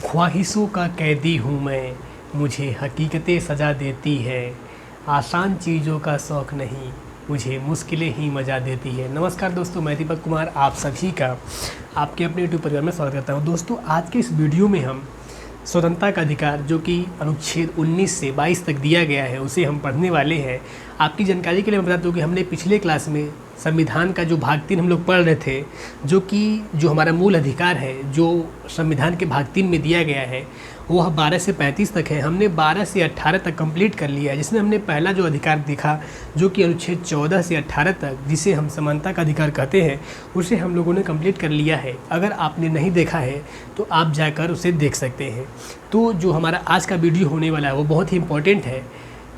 ख्वाहिशों का कैदी हूँ मैं, मुझे हकीकतें सजा देती है। आसान चीज़ों का शौक़ नहीं, मुझे मुश्किलें ही मजा देती है। नमस्कार दोस्तों, मैं दीपक कुमार आप सभी का आपके अपने यूट्यूब परिवार में स्वागत करता हूँ। दोस्तों, आज के इस वीडियो में हम स्वतंत्रता का अधिकार जो कि अनुच्छेद 19 से 22 तक दिया गया है उसे हम पढ़ने वाले हैं। आपकी जानकारी के लिए मैं बता दूँ कि हमने पिछले क्लास में संविधान का जो भाग 3 हम लोग पढ़ रहे थे, जो हमारा मूल अधिकार है जो संविधान के भाग 3 में दिया गया है वह 12 से 35 तक है। हमने 12 से 18 तक कंप्लीट कर लिया है, जिसमें हमने पहला जो अधिकार देखा जो कि अनुच्छेद 14 से 18 तक, जिसे हम समानता का अधिकार कहते हैं, उसे हम लोगों ने कंप्लीट कर लिया है। अगर आपने नहीं देखा है तो आप जाकर उसे देख सकते हैं। तो जो हमारा आज का वीडियो होने वाला है वो बहुत ही इम्पोर्टेंट है,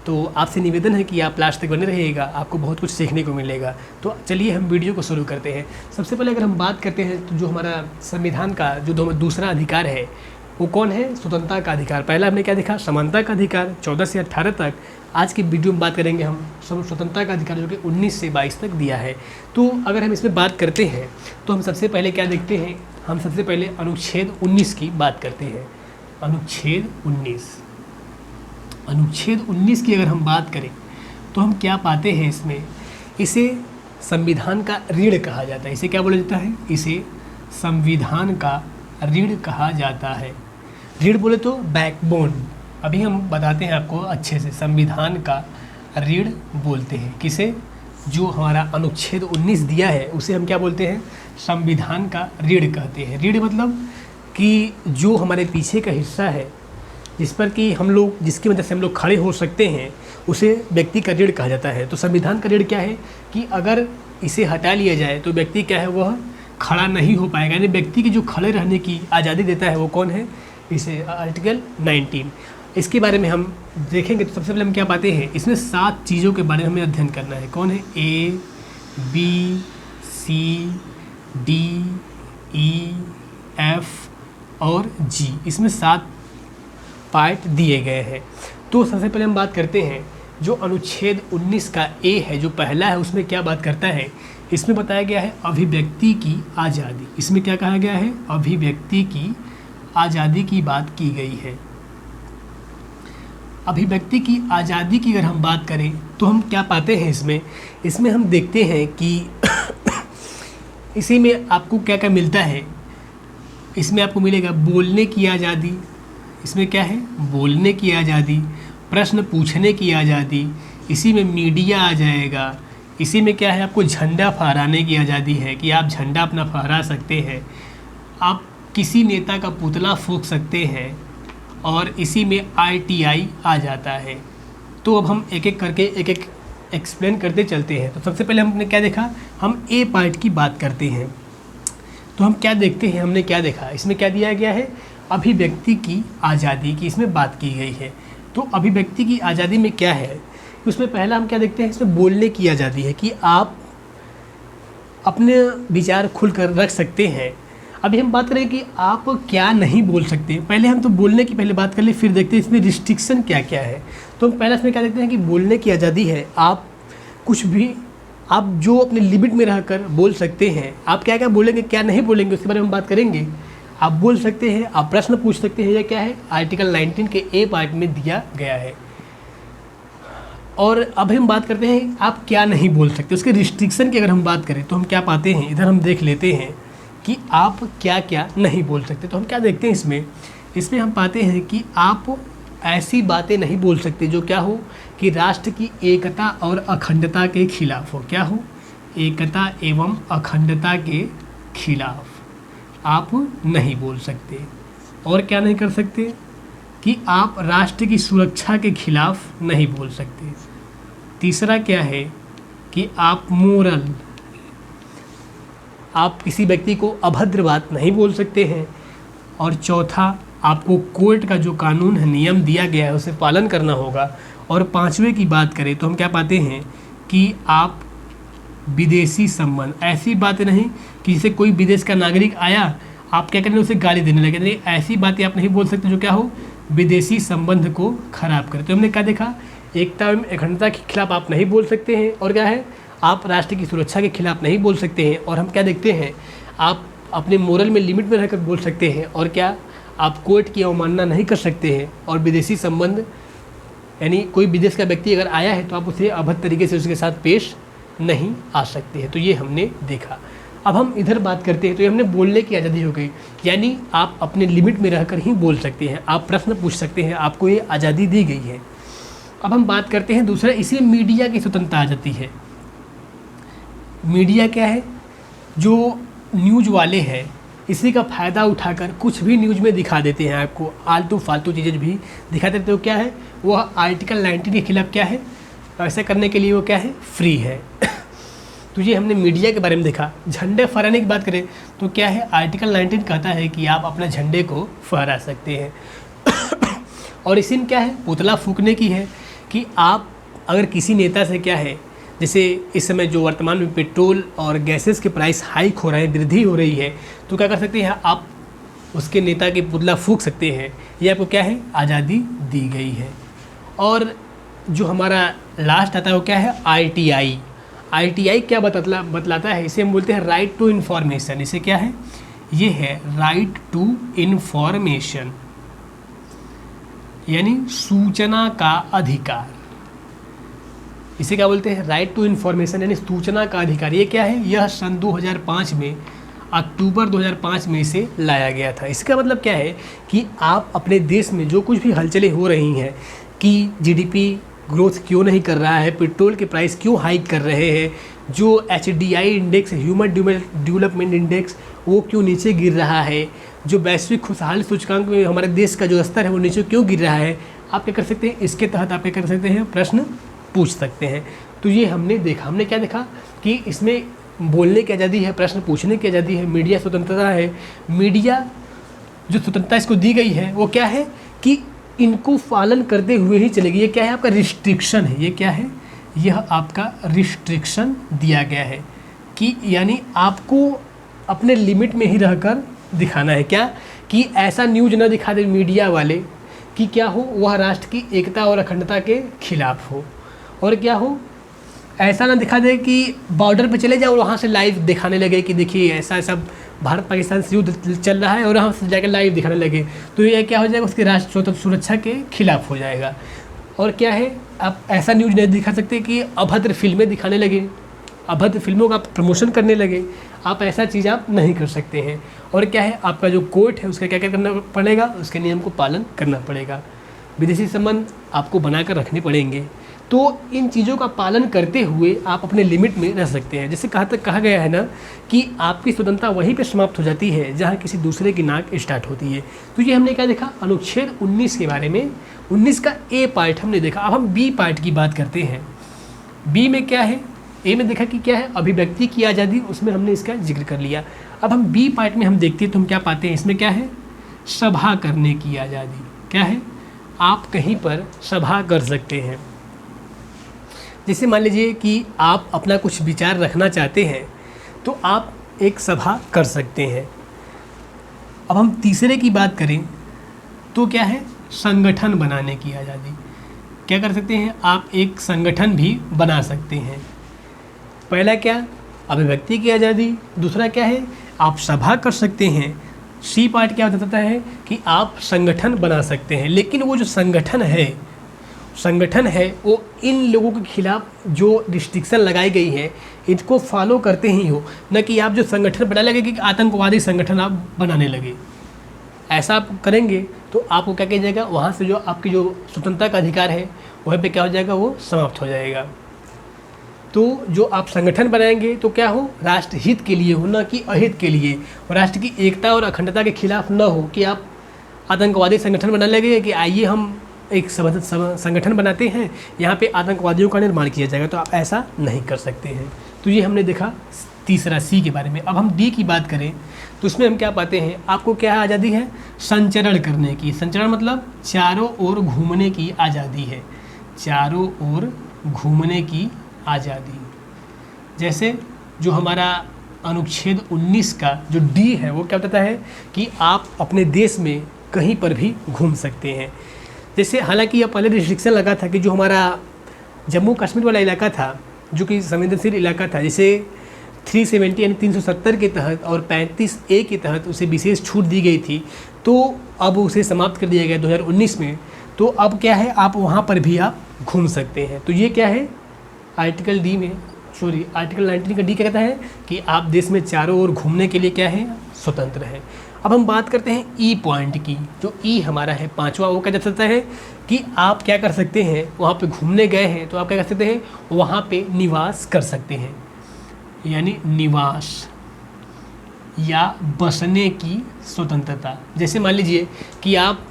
तो आपसे निवेदन है कि आप लास्ट तक बने रहिएगा, आपको बहुत कुछ सीखने को मिलेगा। तो चलिए हम वीडियो को शुरू करते हैं। सबसे पहले अगर हम बात करते हैं तो जो हमारा संविधान का जो दूसरा अधिकार है वो कौन है? स्वतंत्रता का अधिकार। पहला हमने क्या देखा? समानता का अधिकार 14 से 18 तक। आज की वीडियो में बात करेंगे हम स्वतंत्रता का अधिकार जो कि 19 से 22 तक दिया है। तो अगर हम इसमें बात करते हैं तो हम सबसे पहले क्या देखते हैं? हम सबसे पहले अनुच्छेद 19 की बात करते हैं। अनुच्छेद 19 की अगर हम बात करें तो हम क्या पाते हैं इसमें? इसे संविधान का रीढ़ कहा जाता है। इसे क्या बोला जाता है? इसे संविधान का रीढ़ कहा जाता है। रीढ़ बोले तो बैकबोन। अभी हम बताते हैं आपको अच्छे से। संविधान का रीढ़ बोलते हैं किसे? जो हमारा अनुच्छेद 19 दिया है उसे हम क्या बोलते हैं? संविधान का रीढ़ कहते हैं। रीढ़ मतलब कि जो हमारे पीछे का हिस्सा है जिस पर कि हम लोग, जिसकी वजह से हम लोग खड़े हो सकते हैं, उसे व्यक्ति का रीढ़ कहा जाता है। तो संविधान का रीढ़ क्या है कि अगर इसे हटा लिया जाए तो व्यक्ति क्या है, वह खड़ा नहीं हो पाएगा। यानी व्यक्ति की जो खड़े रहने की आज़ादी देता है वो कौन है? इसे आर्टिकल 19। इसके बारे में हम देखेंगे तो सबसे पहले हम क्या पाते हैं? इसमें 7 चीज़ों के बारे में हमें अध्ययन करना है। कौन है? A, B, C, D, E, F और G। इसमें 7 पार्ट दिए गए हैं। तो सबसे पहले हम बात करते हैं जो अनुच्छेद 19 का A है, जो पहला है, उसमें क्या बात करता है? इसमें बताया गया है अभिव्यक्ति की आज़ादी। इसमें क्या कहा गया है? अभिव्यक्ति की आज़ादी की बात की गई है। अभिव्यक्ति की आज़ादी की अगर हम बात करें तो हम क्या पाते हैं इसमें हम देखते हैं कि इसी में आपको क्या क्या मिलता है। इसमें आपको मिलेगा बोलने की आज़ादी। इसमें क्या है? बोलने की आज़ादी, प्रश्न पूछने की आज़ादी। इसी में मीडिया आ जाएगा। इसी में क्या है? आपको झंडा फहराने की आज़ादी है कि आप झंडा अपना फहरा सकते हैं। आप किसी नेता का पुतला फूंक सकते हैं। और इसी में RTI आ जाता है। तो अब हम एक एक करके एक एक्सप्लेन करते चलते हैं। तो सबसे पहले हमने क्या देखा? हम A पार्ट की बात करते हैं। तो हम क्या देखते हैं? हमने क्या देखा? इसमें क्या दिया गया है? अभिव्यक्ति की आज़ादी की इसमें बात की गई है। तो अभिव्यक्ति की आज़ादी में क्या है? उसमें पहला हम क्या देखते हैं? इसमें बोलने की आज़ादी है कि आप अपने विचार खुलकर रख सकते हैं। अभी हम बात करें कि आप क्या नहीं बोल सकते। पहले हम तो बोलने की पहले बात कर ले, फिर देखते हैं इसमें रिस्ट्रिक्शन क्या क्या है। तो हम पहला इसमें क्या देखते हैं कि बोलने की आज़ादी है। आप कुछ भी, आप जो अपने लिमिट में रहकर बोल सकते हैं। आप क्या क्या बोलेंगे, क्या नहीं बोलेंगे, उसके बारे में हम बात करेंगे। आप बोल सकते हैं, आप प्रश्न पूछ सकते हैं। यह क्या है? आर्टिकल 19 के A पार्ट में दिया गया है। और अब हम बात करते हैं आप क्या नहीं बोल सकते। उसके रिस्ट्रिक्शन की अगर हम बात करें तो हम क्या पाते हैं? इधर हम देख लेते हैं कि आप क्या क्या नहीं बोल सकते। तो हम क्या देखते हैं इसमें हम पाते हैं कि आप ऐसी बातें नहीं बोल सकते जो क्या हो कि राष्ट्र की एकता और अखंडता के खिलाफ हो। क्या हो? एकता एवं अखंडता के खिलाफ आप नहीं बोल सकते। और क्या नहीं कर सकते? कि आप राष्ट्र की सुरक्षा के खिलाफ नहीं बोल सकते। तीसरा क्या है? कि आप मोरल, आप किसी व्यक्ति को अभद्र बात नहीं बोल सकते हैं। और चौथा, आपको कोर्ट का जो कानून है, नियम दिया गया है, उसे पालन करना होगा। और 5वें की बात करें तो हम क्या पाते हैं कि आप विदेशी संबंध, ऐसी बातें नहीं कि जैसे कोई विदेश का नागरिक आया, आप क्या करें? उसे गाली देने लगे। नहीं, ऐसी बातें आप नहीं बोल सकते जो क्या हो, विदेशी संबंध को खराब करे। तो हमने क्या देखा? एकता एवं अखंडता के खिलाफ आप नहीं बोल सकते हैं। और क्या है? आप राष्ट्र की सुरक्षा के खिलाफ नहीं बोल सकते हैं। और हम क्या देखते हैं? आप अपने मोरल में लिमिट में रहकर बोल सकते हैं। और क्या? आप कोर्ट की अवमानना नहीं कर सकते हैं, और विदेशी संबंध यानी कोई विदेश का व्यक्ति अगर आया है तो आप उसे अभद्र तरीके से उसके साथ पेश नहीं आ सकते हैं। तो ये हमने देखा। अब हम इधर बात करते हैं, तो ये हमने बोलने की आज़ादी हो गई, यानी आप अपने लिमिट में रहकर ही बोल सकते हैं, आप प्रश्न पूछ सकते हैं, आपको ये आज़ादी दी गई है। अब हम बात करते हैं दूसरा, इसमें मीडिया की स्वतंत्रता आ जाती है। मीडिया क्या है? जो न्यूज़ वाले हैं इसी का फ़ायदा उठाकर कुछ भी न्यूज़ में दिखा देते हैं, आपको आलतू फालतू चीज़ें भी दिखा देते हो। क्या है वह? आर्टिकल 19 के खिलाफ क्या है? ऐसा करने के लिए वो क्या है? फ्री है। तो ये हमने मीडिया के बारे में देखा। झंडे फहराने की बात करें तो क्या है? आर्टिकल 19 कहता है कि आप अपना झंडे को फहरा सकते हैं। और इसी में क्या है? पुतला फूंकने की है कि आप अगर किसी नेता से क्या है, जैसे इस समय जो वर्तमान में पेट्रोल और गैसेस के प्राइस हाइक हो रहे हैं, वृद्धि हो रही है, तो क्या कर सकते हैं? आप उसके नेता की पुतला फूंक सकते हैं। ये आपको क्या है? आज़ादी दी गई है। और जो हमारा लास्ट आता है वो क्या है? RTI। RTI क्या बतलाता है? इसे हम बोलते हैं राइट टू इन्फॉर्मेशन। इसे क्या है? ये है राइट टू इन्फॉर्मेशन, यानी सूचना का अधिकार। इसे क्या बोलते हैं? राइट टू इन्फॉर्मेशन, यानी सूचना का अधिकार। ये क्या है? यह सन 2005 में, अक्टूबर 2005 में इसे लाया गया था। इसका मतलब क्या है कि आप अपने देश में जो कुछ भी हलचलें हो रही हैं कि GDP ग्रोथ क्यों नहीं कर रहा है, पेट्रोल के प्राइस क्यों हाइक कर रहे हैं, जो HDI index, human development index, वो क्यों नीचे गिर रहा है, जो वैश्विक खुशहाली सूचकांक में हमारे देश का जो स्तर है वो नीचे क्यों गिर रहा है, आप क्या कर सकते हैं? इसके तहत आप क्या कर सकते हैं? प्रश्न पूछ सकते हैं। तो ये हमने देखा। हमने क्या देखा कि इसमें बोलने की आज़ादी है, प्रश्न पूछने की आज़ादी है, मीडिया स्वतंत्रता है। मीडिया जो स्वतंत्रता इसको दी गई है वो क्या है कि इनको पालन करते हुए ही चलेगी। ये क्या है? आपका रिस्ट्रिक्शन है। ये क्या है? यह आपका रिस्ट्रिक्शन दिया गया है कि यानी आपको अपने लिमिट में ही रहकर दिखाना है। क्या? कि ऐसा न्यूज़ न दिखा दे मीडिया वाले कि क्या हो, वह राष्ट्र की एकता और अखंडता के खिलाफ हो, और क्या हो, ऐसा ना दिखा दे कि बॉर्डर पे चले जाओ और वहाँ से लाइव दिखाने लगे कि देखिए ऐसा ऐसा भारत पाकिस्तान से युद्ध चल रहा है, और वहाँ से जाकर लाइव दिखाने लगे, तो ये क्या हो जाएगा? उसके राष्ट्र सुरक्षा के खिलाफ हो जाएगा। और क्या है? आप ऐसा न्यूज़ नहीं दिखा सकते कि अभद्र फिल्में दिखाने लगे, अभद्र फिल्मों का प्रमोशन करने लगे। आप ऐसा चीज़ आप नहीं कर सकते हैं। और क्या है? आपका जो कोर्ट है उसका क्या क्या करना पड़ेगा? उसके नियम को पालन करना पड़ेगा। विदेशी संबंध आपको बनाकर रखने पड़ेंगे। तो इन चीज़ों का पालन करते हुए आप अपने लिमिट में रह सकते हैं। जैसे कहा गया है ना कि आपकी स्वतंत्रता वहीं पे समाप्त हो जाती है जहाँ किसी दूसरे की नाक स्टार्ट होती है। तो ये हमने क्या देखा? अनुच्छेद 19 के बारे में। 19 का A पार्ट हमने देखा। अब हम B पार्ट की बात करते हैं। B में क्या है? A में देखा कि क्या है? अभिव्यक्ति की आज़ादी, उसमें हमने इसका जिक्र कर लिया। अब हम B पार्ट में हम देखते हैं तो हम क्या पाते हैं? इसमें क्या है? सभा करने की आज़ादी। क्या है? आप कहीं पर सभा कर सकते हैं। जैसे मान लीजिए कि आप अपना कुछ विचार रखना चाहते हैं तो आप एक सभा कर सकते हैं। अब हम तीसरे की बात करें तो क्या है? संगठन बनाने की आज़ादी। क्या कर सकते हैं? आप एक संगठन भी बना सकते हैं। पहला क्या? अभिव्यक्ति की आज़ादी। दूसरा क्या है? आप सभा कर सकते हैं। C पार्ट क्या बताता है कि आप संगठन बना सकते हैं। लेकिन वो जो संगठन है वो इन लोगों के खिलाफ जो रिस्ट्रिक्शन लगाई गई है इनको फॉलो करते ही हो, न कि आप जो संगठन बना लगे कि आतंकवादी संगठन आप बनाने लगे। ऐसा आप करेंगे तो आपको क्या किया जाएगा? वहाँ से जो आपकी जो स्वतंत्रता का अधिकार है वहीं पे क्या हो जाएगा? वो समाप्त हो जाएगा। तो जो आप संगठन बनाएंगे तो क्या हो? राष्ट्र हित के लिए हो, न कि अहित के लिए। और राष्ट्र की एकता और अखंडता के खिलाफ न हो कि आप आतंकवादी संगठन बनाने लगे कि आइए हम एक संगठन बनाते हैं, यहाँ पे आतंकवादियों का निर्माण किया जाएगा। तो आप ऐसा नहीं कर सकते हैं। तो ये हमने देखा तीसरा C के बारे में। अब हम D की बात करें तो उसमें हम क्या पाते हैं? आपको क्या आज़ादी है? संचरण करने की। संचरण मतलब चारों ओर घूमने की आज़ादी है। चारों ओर घूमने की आज़ादी। जैसे जो हमारा अनुच्छेद 19 का जो D है वो क्या बताता है कि आप अपने देश में कहीं पर भी घूम सकते हैं। जैसे हालांकि यह पहले रिस्ट्रिक्शन लगा था कि जो हमारा जम्मू कश्मीर वाला इलाका था, जो कि संवेदनशील इलाका था, जैसे 370 यानी 370 के तहत और 35A के तहत उसे विशेष छूट दी गई थी, तो अब उसे समाप्त कर दिया गया 2019 में। तो अब क्या है, आप वहाँ पर भी आप घूम सकते हैं। तो ये क्या है, आर्टिकल 19 का डी क्या कहता है कि आप देश में चारों ओर घूमने के लिए क्या है, स्वतंत्र हैं। अब हम बात करते हैं ई पॉइंट की। जो ई हमारा है 5वां, वो क्या जा सकता है कि आप क्या कर सकते हैं, वहाँ पे घूमने गए हैं तो आप क्या कर सकते हैं, वहाँ पे निवास कर सकते हैं, यानी निवास या बसने की स्वतंत्रता। जैसे मान लीजिए कि आप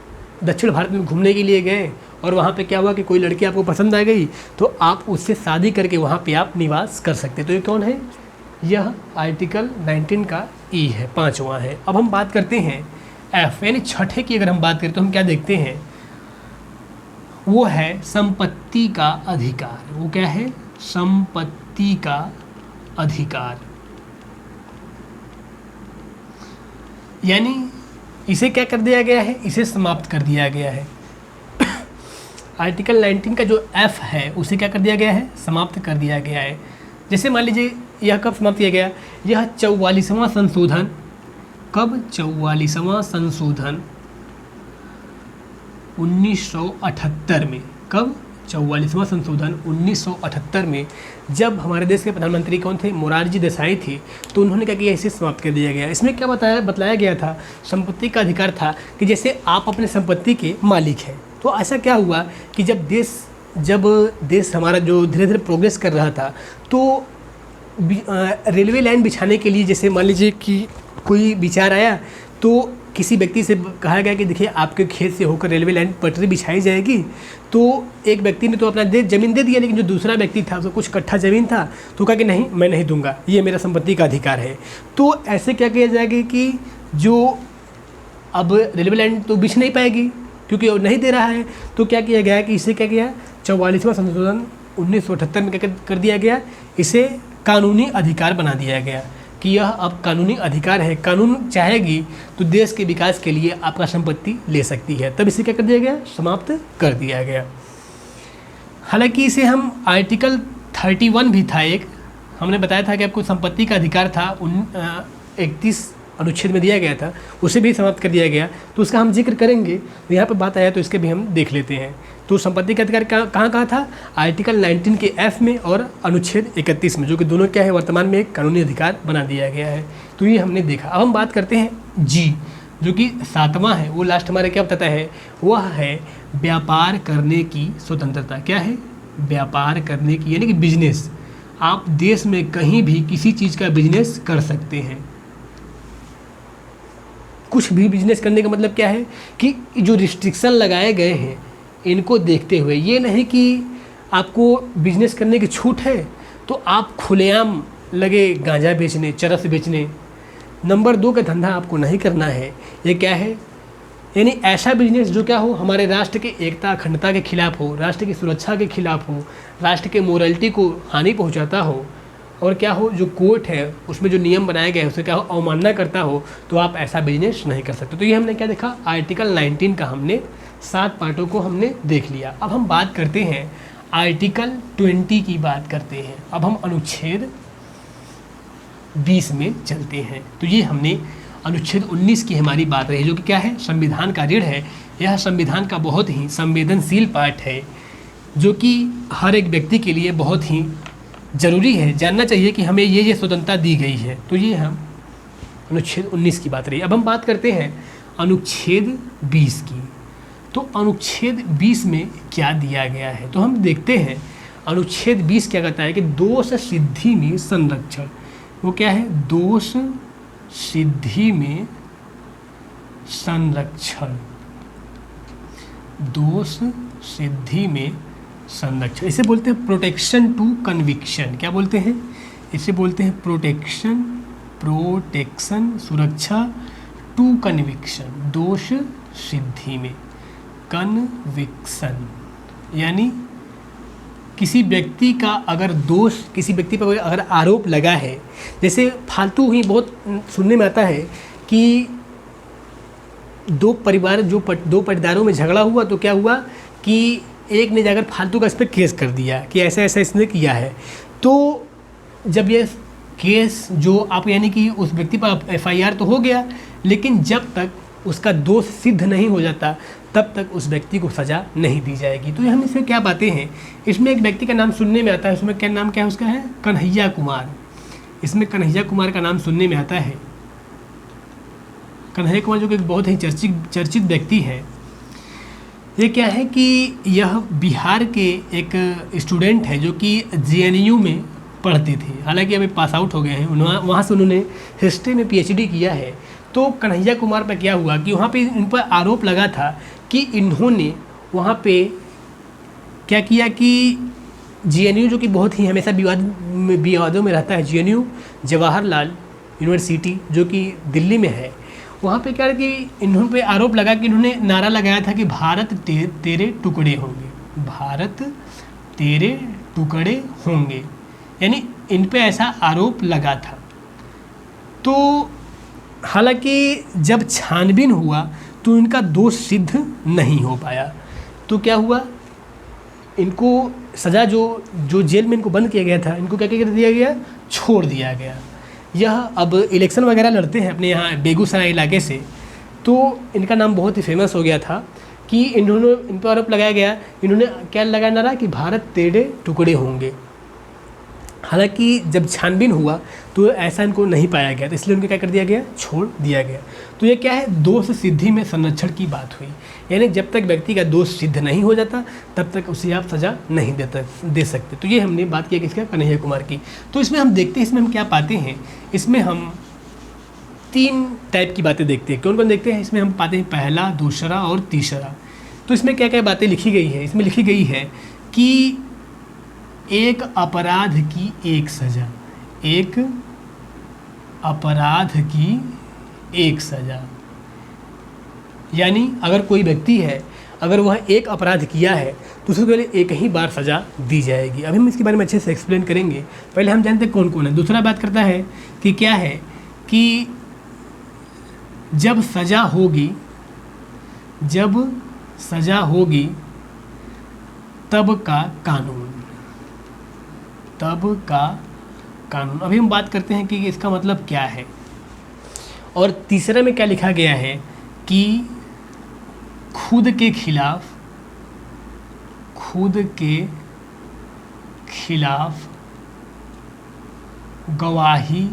दक्षिण भारत में घूमने के लिए गए और वहाँ पे क्या हुआ कि कोई लड़की आपको पसंद आ गई, तो आप उससे शादी करके वहाँ पे आप निवास कर सकते। तो ये कौन है, यह आर्टिकल 19 का ई है, 5वां है। अब हम बात करते हैं एफ यानी छठे की। अगर हम बात करें तो हम क्या देखते हैं, वो है संपत्ति का अधिकार। वो क्या है, संपत्ति का अधिकार, यानी इसे क्या कर दिया गया है, इसे समाप्त कर दिया गया है। आर्टिकल 19 का जो एफ है उसे क्या कर दिया गया है, समाप्त कर दिया गया है। जैसे मान लीजिए यह कब समाप्त किया गया, यह 44वां संशोधन, कब, 44वां संशोधन 1978 में। कब, 44वां संशोधन 1978 में, जब हमारे देश के प्रधानमंत्री कौन थे, मोरारजी देसाई थे, तो उन्होंने क्या किया, इसे समाप्त कर दिया गया। इसमें क्या बतलाया गया था, संपत्ति का अधिकार था कि जैसे आप अपने संपत्ति के मालिक हैं। तो ऐसा क्या हुआ कि जब देश हमारा जो धीरे धीरे प्रोग्रेस कर रहा था, तो रेलवे लाइन बिछाने के लिए, जैसे मान लीजिए कि कोई विचार आया, तो किसी व्यक्ति से कहा गया कि देखिए आपके खेत से होकर रेलवे लाइन पटरी बिछाई जाएगी। तो एक व्यक्ति ने तो अपना ज़मीन दे दिया, लेकिन जो दूसरा व्यक्ति था उसको कुछ कट्ठा ज़मीन था, तो कहा कि नहीं, मैं नहीं दूंगा, ये मेरा संपत्ति का अधिकार है। तो ऐसे क्या किया जाएगा कि जो अब रेलवे लाइन तो बिछ नहीं पाएगी क्योंकि वो नहीं दे रहा है। तो क्या किया गया कि इसे क्या किया, 44वां संशोधन 1978 में क्या कर दिया गया, इसे कानूनी अधिकार बना दिया गया कि यह अब कानूनी अधिकार है। कानून चाहेगी तो देश के विकास के लिए आपका संपत्ति ले सकती है। तब इसे क्या कर दिया गया, समाप्त कर दिया गया। हालांकि इसे हम आर्टिकल 31 भी था एक, हमने बताया था कि आपको संपत्ति का अधिकार था 31 अनुच्छेद में दिया गया था, उसे भी समाप्त कर दिया गया। तो उसका हम जिक्र करेंगे, तो यहाँ पर बात आया तो इसके भी हम देख लेते हैं। तो संपत्ति का अधिकार कहाँ था, आर्टिकल 19 के एफ में और अनुच्छेद 31 में, जो कि दोनों क्या है, वर्तमान में एक कानूनी अधिकार बना दिया गया है। तो ये हमने देखा। अब हम बात करते हैं जी, जो कि 7वां है। वो लास्ट हमारे क्या बताता है, वह है व्यापार करने की स्वतंत्रता। क्या है, व्यापार करने की, यानी कि बिजनेस। आप देश में कहीं भी किसी चीज़ का बिजनेस कर सकते हैं। कुछ भी बिजनेस करने का मतलब क्या है कि जो रिस्ट्रिक्शन लगाए गए हैं इनको देखते हुए, ये नहीं कि आपको बिजनेस करने की छूट है तो आप खुलेआम लगे गांजा बेचने, चरस बेचने। नंबर 2 का धंधा आपको नहीं करना है। ये क्या है, यानी ऐसा बिजनेस जो क्या हो, हमारे राष्ट्र की एकता अखंडता के खिलाफ हो, राष्ट्र की सुरक्षा के खिलाफ हो, राष्ट्र के मोरलिटी को हानि पहुंचाता हो, और क्या हो, जो कोर्ट है उसमें जो नियम बनाए गए हैं उसे क्या हो, अवमानना करता हो, तो आप ऐसा बिजनेस नहीं कर सकते। तो ये हमने क्या देखा, आर्टिकल 19 का हमने 7 पार्टों को हमने देख लिया। अब हम बात करते हैं आर्टिकल 20 की बात करते हैं। अब हम अनुच्छेद 20 में चलते हैं। तो ये हमने अनुच्छेद 19 की हमारी बात रही, जो कि क्या है, संविधान का रीढ़ है। यह संविधान का बहुत ही संवेदनशील पार्ट है, जो कि हर एक व्यक्ति के लिए बहुत ही ज़रूरी है, जानना चाहिए कि हमें ये स्वतंत्रता दी गई है। तो ये हम अनुच्छेद 19 की बात रही। अब हम बात करते हैं अनुच्छेद 20 की। तो अनुच्छेद 20 में क्या दिया गया है, तो हम देखते हैं अनुच्छेद 20 क्या कहता है कि दोष सिद्धि में संरक्षण। वो क्या है, दोष सिद्धि में संरक्षण, दोष सिद्धि में संरक्षण। इसे बोलते हैं प्रोटेक्शन टू कन्विक्शन। क्या बोलते हैं, इसे बोलते हैं प्रोटेक्शन सुरक्षा टू कन्विक्शन, दोष सिद्धि में कन्विक्शन। यानी किसी व्यक्ति का अगर दोष, किसी व्यक्ति पर अगर आरोप लगा है, जैसे फालतू ही बहुत सुनने में आता है कि दो पटीदारों में झगड़ा हुआ, तो क्या हुआ कि एक ने जाकर फालतू का इस पर केस कर दिया कि ऐसा ऐसा इसने किया है। तो जब ये केस जो आप यानी कि उस व्यक्ति पर FIR तो हो गया, लेकिन जब तक उसका दोष सिद्ध नहीं हो जाता तब तक उस व्यक्ति को सज़ा नहीं दी जाएगी। तो हम इसमें क्या बातें हैं, इसमें एक व्यक्ति का नाम सुनने में आता है, उसमें क्या नाम क्या है उसका है, कन्हैया कुमार। इसमें कन्हैया कुमार का नाम सुनने में आता है। कन्हैया कुमार जो कि एक बहुत ही चर्चित व्यक्ति है। ये क्या है कि यह बिहार के एक स्टूडेंट है जो कि JNU में पढ़ते थे, हालांकि अभी पास आउट हो गए हैं। वहाँ से उन्होंने हिस्ट्री में PhD किया है। तो कन्हैया कुमार पर क्या हुआ कि वहाँ पे इन पर आरोप लगा था कि इन्होंने वहाँ पे क्या किया कि JNU जो कि बहुत ही हमेशा विवादों में रहता है, JNU जवाहरलाल यूनिवर्सिटी जो कि दिल्ली में है, वहाँ पे क्या है कि इन्होंने पे आरोप लगा कि इन्होंने नारा लगाया था कि भारत तेरे टुकड़े होंगे, भारत तेरे टुकड़े होंगे, यानी इन पे ऐसा आरोप लगा था। तो हालांकि जब छानबीन हुआ तो इनका दोष सिद्ध नहीं हो पाया। तो क्या हुआ, इनको सज़ा जो जेल में इनको बंद किया गया था, इनको क्या कर दिया गया, छोड़ दिया गया। यह अब इलेक्शन वगैरह लड़ते हैं अपने यहाँ बेगूसराय इलाके से। तो इनका नाम बहुत ही फेमस हो गया था कि इन्होंने इन पर आरोप लगाया गया, इन्होंने क्या लगाया नारा कि भारत तेरे टुकड़े होंगे। हालांकि जब छानबीन हुआ तो ऐसा इनको नहीं पाया गया, तो इसलिए उनको क्या कर दिया गया, छोड़ दिया गया। तो ये क्या है, दोष सिद्धि में संरक्षण की बात हुई, यानी जब तक व्यक्ति का दोष सिद्ध नहीं हो जाता तब तक उसे आप सज़ा नहीं दे सकते। तो ये हमने बात किया किसका, कन्हैया कुमार की। तो इसमें हम देखते हैं, इसमें हम क्या पाते हैं, इसमें हम 3 टाइप की बातें देखते हैं। कौन कौन देखते हैं, इसमें हम पाते हैं पहला, दूसरा और तीसरा। तो इसमें क्या क्या बातें लिखी गई है, इसमें लिखी गई है कि एक अपराध की एक सज़ा, एक अपराध की एक सज़ा, यानी अगर कोई व्यक्ति है, अगर वह एक अपराध किया है तो उसको केवल एक ही बार सज़ा दी जाएगी। अभी हम इसके बारे में अच्छे से एक्सप्लेन करेंगे। पहले हम जानते हैं कौन कौन है। दूसरा बात करता है कि क्या है कि जब सज़ा होगी, जब सज़ा होगी तब का कानून, तब का कानून। अभी हम बात करते हैं कि इसका मतलब क्या है। और तीसरे में क्या लिखा गया है कि खुद के खिलाफ गवाही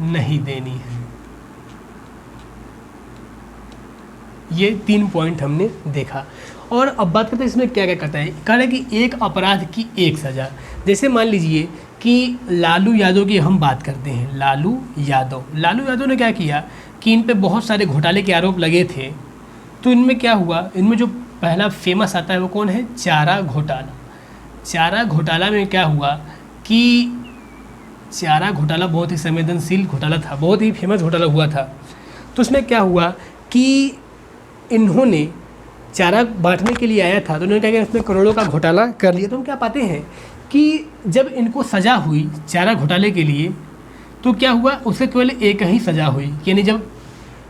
नहीं देनी है। ये 3 पॉइंट हमने देखा। और अब बात करते हैं इसमें क्या क्या करता है। कह रहा है कि एक अपराध की एक सज़ा। जैसे मान लीजिए कि लालू यादव की हम बात करते हैं, लालू यादव ने क्या किया कि इन पे बहुत सारे घोटाले के आरोप लगे थे। तो इनमें क्या हुआ, इनमें जो पहला फेमस आता है वो कौन है, चारा घोटाला। चारा घोटाला में क्या हुआ कि चारा घोटाला बहुत ही संवेदनशील घोटाला था, बहुत ही फेमस घोटाला हुआ था। तो उसमें क्या हुआ कि इन्होंने चारा बांटने के लिए आया था, तो उन्होंने क्या किया, उसमें करोड़ों का घोटाला कर लिया। तो हम क्या पाते हैं कि जब इनको सज़ा हुई चारा घोटाले के लिए तो क्या हुआ, उससे केवल एक ही सज़ा हुई, यानी जब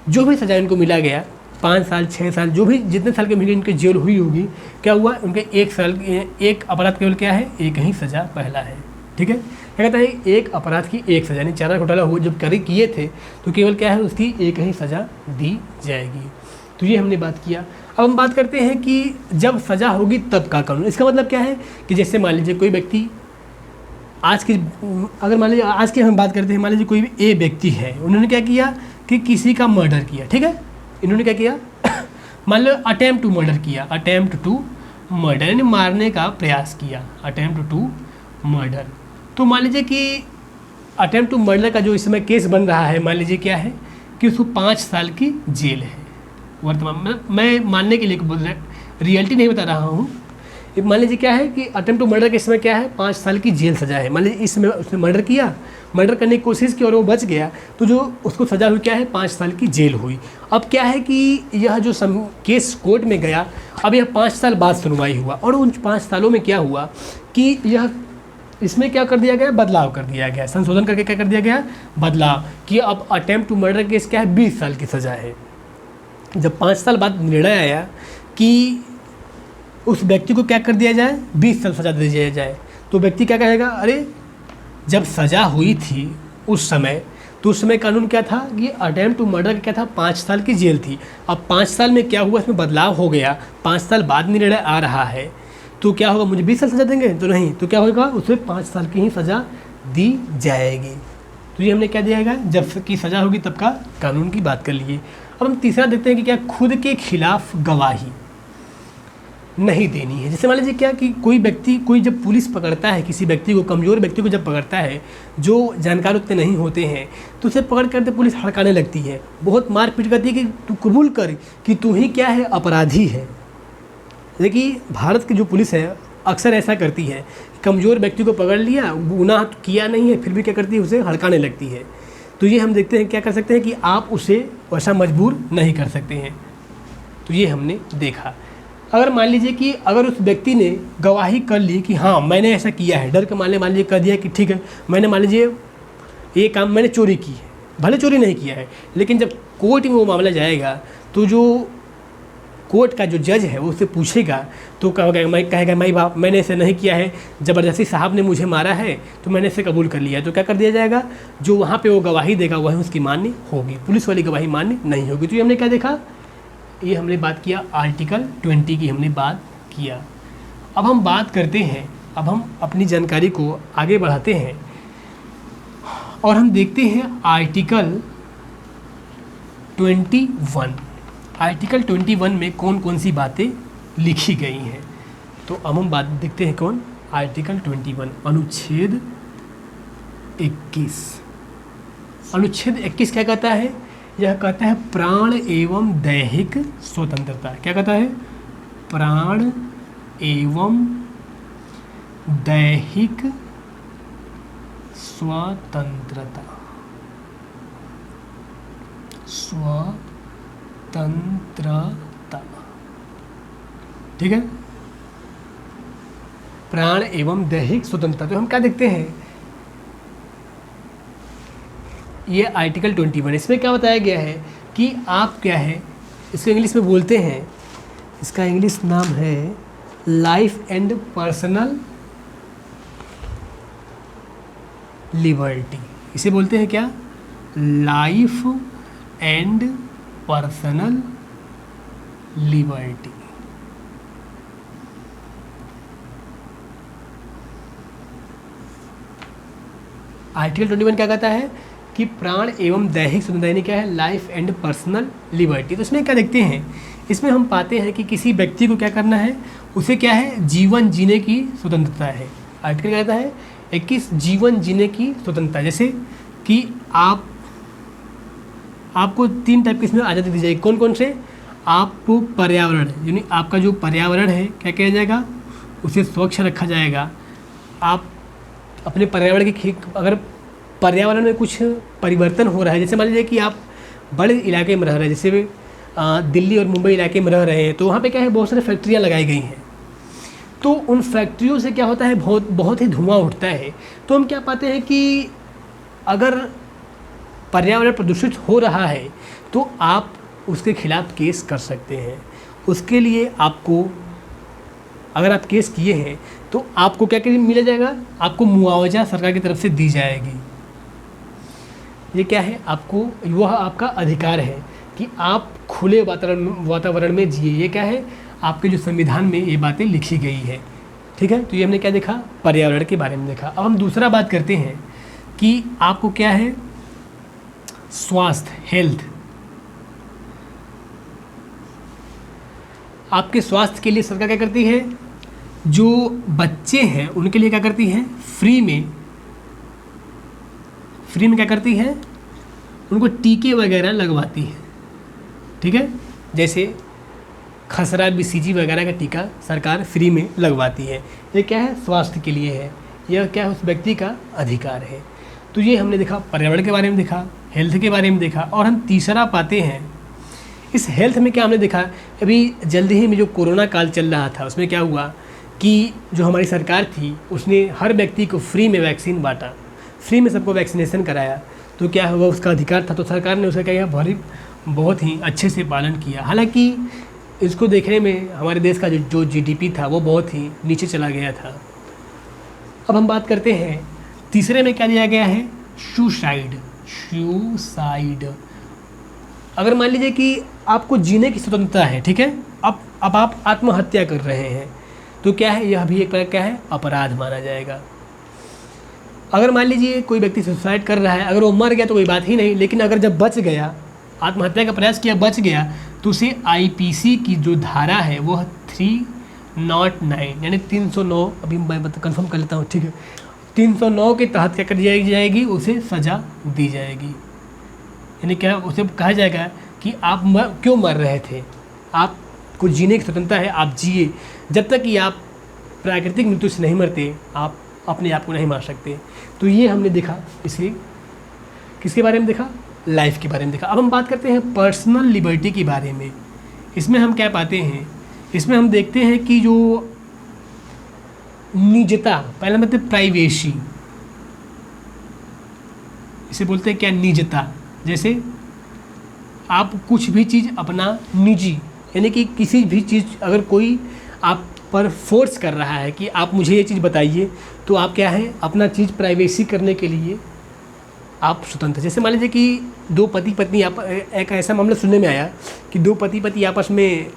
जो भी सज़ा इनको मिला गया 5 साल 6 साल जो भी जितने साल के मिले इनकी जेल हुई होगी, क्या हुआ उनके 1 साल एक अपराध केवल क्या है, एक ही सज़ा पहला है। ठीक है, क्या कहता है, एक अपराध की एक सज़ा, यानी चारा घोटाला हुआ जब किए थे तो केवल क्या है, उसकी एक ही सज़ा दी जाएगी। तो ये हमने बात किया। अब हम बात करते हैं कि जब सज़ा होगी तब का कानून। इसका मतलब क्या है कि जैसे मान लीजिए कोई व्यक्ति अगर मान लीजिए आज की हम बात करते हैं, मान लीजिए कोई भी व्यक्ति है, उन्होंने क्या किया कि किसी का मर्डर किया। ठीक है, इन्होंने क्या किया मान लो अटेम्प्ट टू मर्डर किया, अटेम्प्ट टू मर्डर यानी मारने का प्रयास किया, अटेम्प्ट टू मर्डर। तो मान लीजिए कि अटेम्प्ट टू मर्डर का जो इस समय केस बन रहा है, मान लीजिए क्या है कि उसको 5 साल की जेल है वर्तमान में। मैं मानने के लिए बोल रहा, रियलिटी नहीं बता रहा हूँ। मान लीजिए क्या है कि अटेम्प्ट टू मर्डर के इसमें क्या है, 5 साल की जेल सज़ा है। मान लीजिए इसमें उसने मर्डर किया, मर्डर करने की कोशिश की और वो बच गया, तो जो उसको सज़ा हुई क्या है, 5 साल की जेल हुई। अब क्या है कि यह जो केस कोर्ट में गया, अब यह 5 साल बाद सुनवाई हुआ और उन 5 सालों में क्या हुआ कि यह इसमें क्या कर दिया गया, बदलाव कर दिया गया, संशोधन करके क्या कर दिया गया, बदलाव कि अब अटेम्प्ट टू मर्डर केस क्या है, 20 साल की सज़ा है। जब 5 साल बाद निर्णय आया कि उस व्यक्ति को क्या कर दिया जाए, 20 साल सज़ा दे दिया जाए, तो व्यक्ति क्या कहेगा, अरे जब सज़ा हुई थी उस समय, तो उस समय कानून क्या था कि अटेम्प्ट टू मर्डर का क्या था, 5 साल की जेल थी। अब 5 साल में क्या हुआ, इसमें बदलाव हो गया, 5 साल बाद निर्णय आ रहा है, तो क्या होगा, मुझे 20 साल सज़ा देंगे तो नहीं, तो क्या होगा, उसे 5 साल की ही सज़ा दी जाएगी। तो ये हमने क्या दिया है, जब की सज़ा होगी तब का कानून की बात कर लिए। अब हम तीसरा देखते हैं कि क्या खुद के खिलाफ गवाही नहीं देनी है। जैसे मान लीजिए क्या कि कोई व्यक्ति, कोई जब पुलिस पकड़ता है किसी व्यक्ति को, कमज़ोर व्यक्ति को जब पकड़ता है, जो जानकार उतने नहीं होते हैं, तो उसे पकड़ करते पुलिस हड़काने लगती है, बहुत मार पीट करती है कि तू कबूल कर कि तू ही क्या है, अपराधी है। लेकिन भारत की जो पुलिस है अक्सर ऐसा करती है, कमज़ोर व्यक्ति को पकड़ लिया, गुनाह किया नहीं है, फिर भी क्या करती है, उसे हड़काने लगती है। तो ये हम देखते हैं क्या कर सकते हैं कि आप उसे वैसा मजबूर नहीं कर सकते हैं। तो ये हमने देखा। अगर मान लीजिए कि अगर उस व्यक्ति ने गवाही कर ली कि हाँ मैंने ऐसा किया है, डर के मान लीजिए कर दिया कि ठीक है मैंने, मान लीजिए ये काम मैंने चोरी की है, भले चोरी नहीं किया है, लेकिन जब कोर्ट में वो मामला जाएगा तो जो कोर्ट का जो जज है वो उससे पूछेगा, तो कहेगा मैंने ऐसे नहीं किया है, ज़बरदस्ती साहब ने मुझे मारा है तो मैंने इसे कबूल कर लिया। तो क्या कर दिया जाएगा, जो वहाँ पे वो गवाही देगा वही उसकी मान्य होगी, पुलिस वाली गवाही मान्य नहीं होगी। तो ये हमने क्या देखा, ये हमने बात किया आर्टिकल 20 की हमने बात किया। अब हम बात करते हैं, अब हम अपनी जानकारी को आगे बढ़ाते हैं और हम देखते हैं आर्टिकल 21। आर्टिकल 21 में कौन कौन सी बातें लिखी गई हैं। तो अब हम बात देखते हैं कौन, आर्टिकल 21 अनुच्छेद 21। अनुच्छेद 21 क्या कहता है, यह कहता है प्राण एवं दैहिक स्वतंत्रता। क्या कहता है, प्राण एवं दैहिक स्वतंत्रता, स्वतंत्रता, ठीक है, प्राण एवं दैहिक स्वतंत्रता। तो हम क्या देखते हैं, ये आर्टिकल 21, इसमें क्या बताया गया है कि आप क्या है, इसको इंग्लिश में बोलते हैं, इसका इंग्लिश नाम है लाइफ एंड पर्सनल लिबर्टी। इसे बोलते हैं क्या, life and personal liberty. Article 21 क्या कहता है कि प्राण एवं दैहिक स्वतंत्रता, यानी क्या है, लाइफ एंड पर्सनल लिबर्टी। तो इसमें क्या देखते हैं, इसमें हम पाते हैं कि किसी व्यक्ति को क्या करना है, उसे क्या है, जीवन जीने की स्वतंत्रता है। आर्टिकल क्या कहता है, 21 जीवन जीने की स्वतंत्रता। जैसे कि आपको 3 टाइप की इसमें आज़ादी दी जाएगी। कौन कौन से, आपको पर्यावरण, यानी आपका जो पर्यावरण है क्या किया जाएगा, उसे स्वच्छ रखा जाएगा। आप अपने पर्यावरण की, अगर पर्यावरण में कुछ परिवर्तन हो रहा है, जैसे मान लीजिए कि आप बड़े इलाके में रह रहे हैं, जैसे दिल्ली और मुंबई इलाके में रह रहे हैं, तो वहाँ पे क्या है, बहुत सारी फैक्ट्रियाँ लगाई गई हैं, तो उन फैक्ट्रियों से क्या होता है, बहुत ही धुआं उठता है। तो हम क्या पाते हैं कि अगर पर्यावरण प्रदूषित हो रहा है तो आप उसके खिलाफ केस कर सकते हैं। उसके लिए आपको, अगर आप केस किए हैं तो आपको क्या मिला जाएगा, आपको मुआवजा सरकार की तरफ से दी जाएगी। ये क्या है, आपको, वह आपका अधिकार है कि आप खुले वातावरण में जिए। ये क्या है, आपके जो संविधान में ये बातें लिखी गई है, ठीक है। तो ये हमने क्या देखा, पर्यावरण के बारे में देखा। अब हम दूसरा बात करते हैं कि आपको क्या है, स्वास्थ्य, हेल्थ। आपके स्वास्थ्य के लिए सरकार क्या करती है, जो बच्चे हैं उनके लिए क्या करती है, फ्री में क्या करती है, उनको टीके वगैरह लगवाती है, ठीक है। जैसे खसरा, BCG वगैरह का टीका सरकार फ्री में लगवाती है। ये क्या है, स्वास्थ्य के लिए है, यह क्या है, उस व्यक्ति का अधिकार है। तो ये हमने देखा, पर्यावरण के बारे में देखा, हेल्थ के बारे में देखा। और हम तीसरा पाते हैं, इस हेल्थ में क्या हमने देखा, अभी जल्दी ही में जो कोरोना काल चल रहा था उसमें क्या हुआ कि जो हमारी सरकार थी उसने हर व्यक्ति को फ्री में वैक्सीन बांटा, फ्री में सबको वैक्सीनेशन कराया। तो क्या हुआ, उसका अधिकार था, तो सरकार ने उसका क्या बहुत ही अच्छे से पालन किया। हालांकि इसको देखने में हमारे देश का जो GDP था वो बहुत ही नीचे चला गया था। अब हम बात करते हैं तीसरे में क्या दिया गया है, सुसाइड। अगर मान लीजिए कि आपको जीने की स्वतंत्रता है, ठीक है, अब आप आत्महत्या कर रहे हैं तो क्या है, यह भी एक प्रकार क्या है, अपराध माना जाएगा। अगर मान लीजिए कोई व्यक्ति सुसाइड कर रहा है, अगर वो मर गया तो कोई बात ही नहीं, लेकिन अगर जब बच गया, आत्महत्या का प्रयास किया, बच गया, तो उसे आईपीसी की जो धारा है वो 309 यानी 309, अभी मैं कंफर्म कर लेता हूँ, ठीक है, 309 के तहत क्या कर दी जाएगी, उसे सज़ा दी जाएगी। यानी क्या, उसे कहा जाएगा कि आप क्यों मर रहे थे, आपको जीने की स्वतंत्रता है, आप जिए, जब तक कि आप प्राकृतिक मृत्यु से नहीं मरते आप अपने आप को नहीं मार सकते। तो ये हमने देखा, इसलिए किसके बारे में देखा, लाइफ के बारे में देखा। अब हम बात करते हैं पर्सनल लिबर्टी के बारे में। इसमें हम क्या पाते हैं, इसमें हम देखते हैं कि जो निजता, पहला मतलब प्राइवेसी, इसे बोलते हैं क्या, निजता। जैसे आप कुछ भी चीज़ अपना निजी, यानी कि किसी भी चीज़ अगर कोई आप पर फोर्स कर रहा है कि आप मुझे ये चीज़ बताइए, तो आप क्या है, अपना चीज़ प्राइवेसी करने के लिए आप स्वतंत्र। जैसे मान लीजिए कि दो पति पत्नी, एक ऐसा मामला सुनने में आया कि दो पति पत्नी आपस में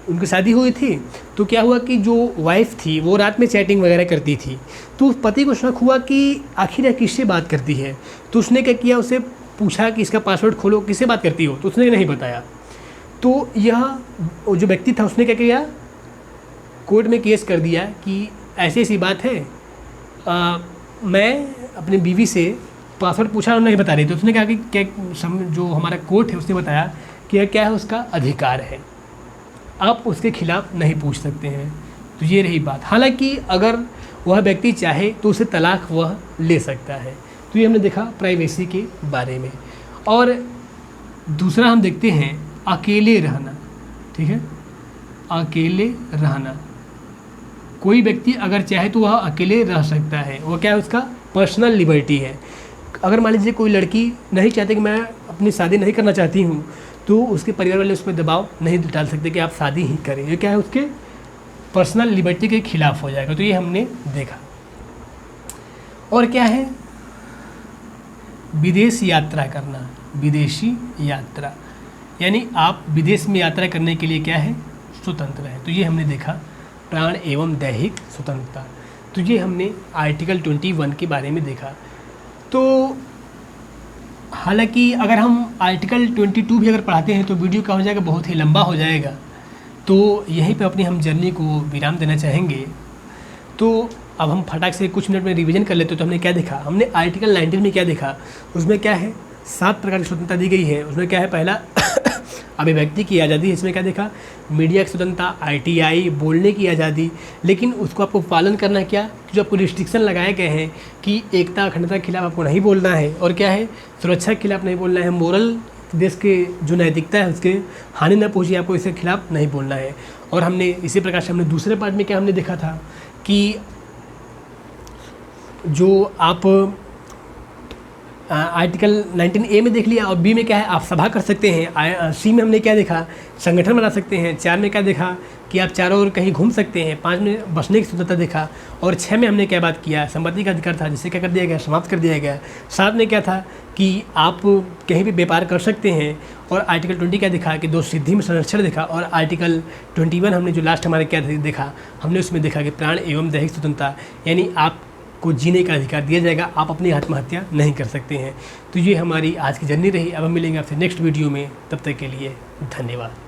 उनकी शादी हुई थी, तो क्या हुआ कि जो वाइफ थी वो रात में चैटिंग वगैरह करती थी, तो उस पति को शक हुआ कि आखिर किससे बात करती है। तो उसने क्या किया, उसे पूछा कि इसका पासवर्ड खोलो, किससे बात करती हो, तो उसने नहीं बताया। तो यह जो व्यक्ति था उसने क्या किया, कोर्ट में केस कर दिया कि ऐसी ऐसी बात है, मैं अपनी बीवी से पासवर्ड पूछा और नहीं बता रही। तो उसने कहा कि क्या, जो हमारा कोर्ट है उसने बताया कि यह क्या है, उसका अधिकार है, आप उसके खिलाफ नहीं पूछ सकते हैं। तो ये रही बात। हालांकि अगर वह व्यक्ति चाहे तो उसे तलाक वह ले सकता है। तो ये हमने देखा प्राइवेसी के बारे में। और दूसरा हम देखते हैं अकेले रहना, ठीक है, अकेले रहना। कोई व्यक्ति अगर चाहे तो वह अकेले रह सकता है, वो क्या है, उसका पर्सनल लिबर्टी है। अगर मान लीजिए कोई लड़की नहीं चाहती कि मैं अपनी शादी नहीं करना चाहती हूँ, तो उसके परिवार वाले उस पर दबाव नहीं डाल सकते कि आप शादी ही करें, ये क्या है, उसके पर्सनल लिबर्टी के खिलाफ हो जाएगा। तो ये हमने देखा। और क्या है, विदेश यात्रा करना, विदेशी यात्रा, यानी आप विदेश में यात्रा करने के लिए क्या है, स्वतंत्र है। तो ये हमने देखा, प्राण एवं दैहिक स्वतंत्रता। तो ये हमने आर्टिकल 21 के बारे में देखा। तो हालांकि अगर हम आर्टिकल 22 भी अगर पढ़ाते हैं तो वीडियो क्या हो जाएगा, बहुत ही लंबा हो जाएगा। तो यहीं पे अपनी हम जर्नी को विराम देना चाहेंगे। तो अब हम फटाक से कुछ मिनट में रिवीजन कर लेते। तो हमने क्या देखा, हमने आर्टिकल 19 में क्या देखा, उसमें क्या है, 7 प्रकार की स्वतंत्रता दी गई है। उसमें क्या है, पहला अभिव्यक्ति की आज़ादी है। इसमें क्या देखा, मीडिया की स्वतंत्रता, आईटीआई, बोलने की आज़ादी। लेकिन उसको आपको पालन करना, क्या जो आपको रिस्ट्रिक्शन लगाए गए हैं कि एकता अखंडता के खिलाफ आपको नहीं बोलना है, और क्या है, सुरक्षा के खिलाफ नहीं बोलना है, मोरल देश के जो नैतिकता है उसके हानि न पहुँचे, आपको इसके खिलाफ नहीं बोलना है। और हमने इसी प्रकार से हमने दूसरे पार्ट में क्या हमने देखा था कि जो आप आर्टिकल 19A में देख लिया, और बी में क्या है, आप सभा कर सकते हैं। सी में हमने क्या देखा, संगठन बना सकते हैं। 4 में क्या देखा कि आप चारों ओर कहीं घूम सकते हैं। 5 में बसने की स्वतंत्रता देखा। और 6 में हमने क्या बात किया, संपत्ति का अधिकार था, जिसे क्या कर दिया गया, समाप्त कर दिया गया। 7 में क्या था कि आप कहीं भी व्यापार कर सकते हैं। और आर्टिकल 20 क्या देखा कि 2 सिद्धि में संरक्षण देखा। और आर्टिकल 21 हमने जो लास्ट हमारे क्या देखा, हमने उसमें देखा कि प्राण एवं दैहिक स्वतंत्रता, यानी आप को जीने का अधिकार दिया जाएगा, आप अपनी आत्महत्या नहीं कर सकते हैं। तो ये हमारी आज की जर्नी रही। अब हम मिलेंगे आपसे नेक्स्ट वीडियो में, तब तक के लिए धन्यवाद।